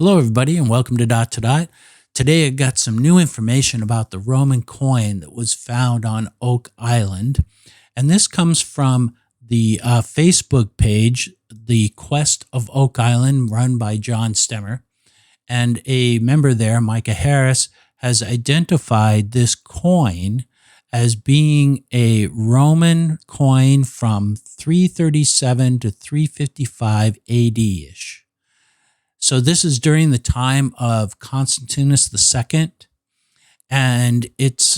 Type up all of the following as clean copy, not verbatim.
Hello, everybody, and welcome to Dot to Dot. Today, I got some new information about the Roman coin that was found on Oak Island. And this comes from the Facebook page, The Quest of Oak Island, run by John Stemmer. And a member there, Micah Harris, has identified this coin as being a Roman coin from 337 to 355 AD-ish. So this is during the time of Constantinus II, and it's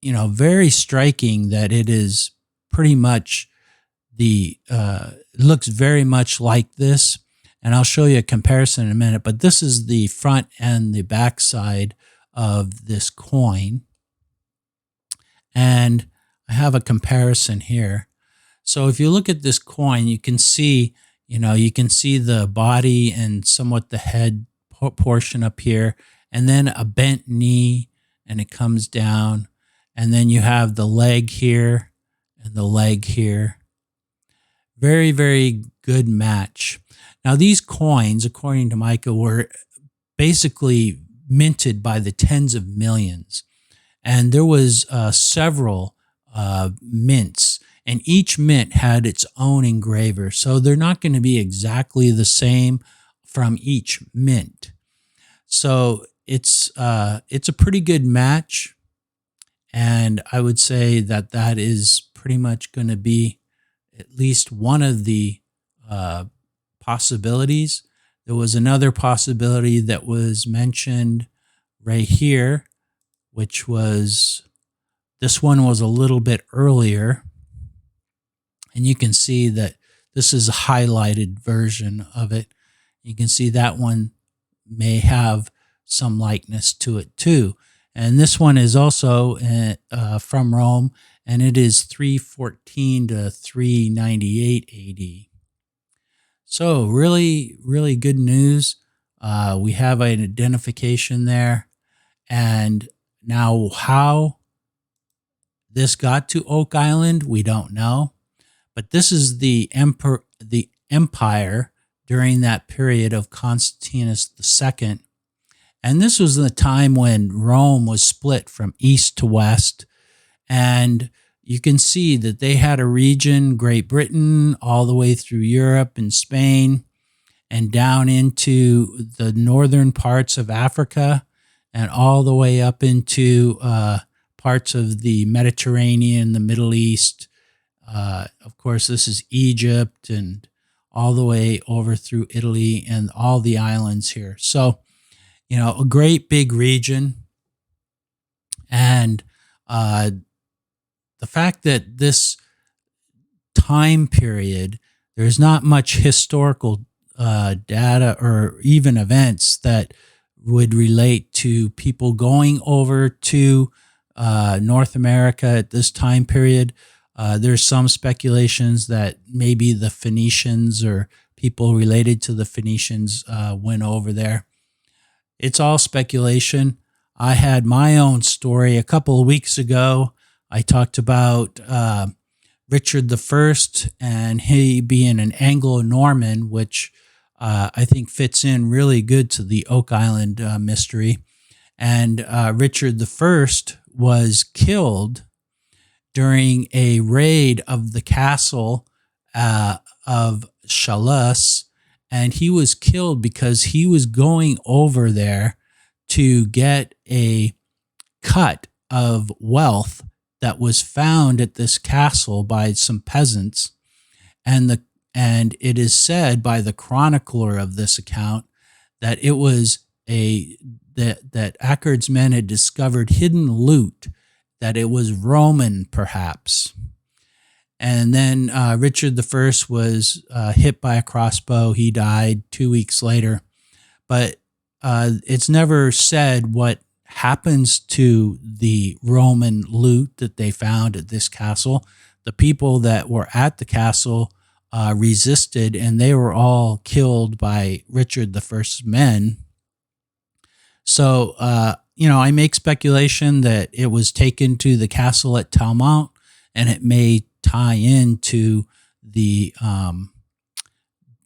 very striking that it is pretty much looks very much like this, and I'll show you a comparison in a minute. But this is the front and the back side of this coin, and I have a comparison here. So if you look at this coin, you can see. You can see the body and somewhat the head portion up here, and then a bent knee, and it comes down. And then you have the leg here and the leg here. Very, very good match. Now, these coins, according to Micah, were basically minted by the tens of millions. And there was several mints. And each mint had its own engraver. So they're not going to be exactly the same from each mint. So it's a pretty good match. And I would say that that is pretty much going to be at least one of the possibilities. There was another possibility that was mentioned right here, which was, this one was a little bit earlier. And you can see that this is a highlighted version of it. You can see that one may have some likeness to it too. And this one is also from Rome, and it is 314 to 398 AD. So really, really good news. We have an identification there. And now how this got to Oak Island, we don't know. But this is the empire during that period of Constantinus II. And this was the time when Rome was split from east to west. And you can see that they had a region, Great Britain, all the way through Europe and Spain, and down into the northern parts of Africa, and all the way up into parts of the Mediterranean, the Middle East. Of course, this is Egypt, and all the way over through Italy and all the islands here. So, a great big region. And the fact that this time period, there's not much historical data or even events that would relate to people going over to North America at this time period. There's some speculations that maybe the Phoenicians or people related to the Phoenicians went over there. It's all speculation. I had my own story a couple of weeks ago. I talked about Richard I and he being an Anglo-Norman, which I think fits in really good to the Oak Island mystery. And Richard I was killed during a raid of the castle of Chalus, and he was killed because he was going over there to get a cut of wealth that was found at this castle by some peasants. And it is said by the chronicler of this account that it was that Ackard's men had discovered hidden loot, that it was Roman, perhaps. And then Richard I was hit by a crossbow. He died 2 weeks later. But it's never said what happens to the Roman loot that they found at this castle. The people that were at the castle resisted, and they were all killed by Richard I's men. So, I make speculation that it was taken to the castle at Talmont, and it may tie into the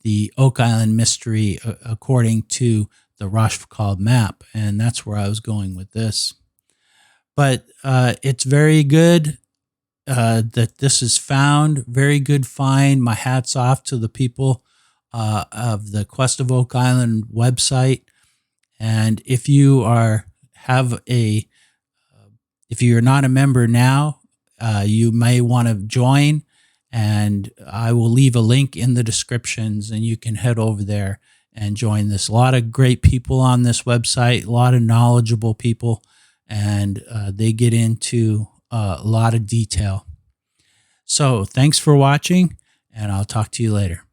the Oak Island mystery according to the Rochefoucauld map. And that's where I was going with this. But it's very good that this is found. Very good find. My hat's off to the people of the Quest of Oak Island website. And if you if you're not a member now, you may want to join, and I will leave a link in the descriptions, and you can head over there and join this. A lot of great people on this website, a lot of knowledgeable people, and they get into a lot of detail. So thanks for watching, and I'll talk to you later.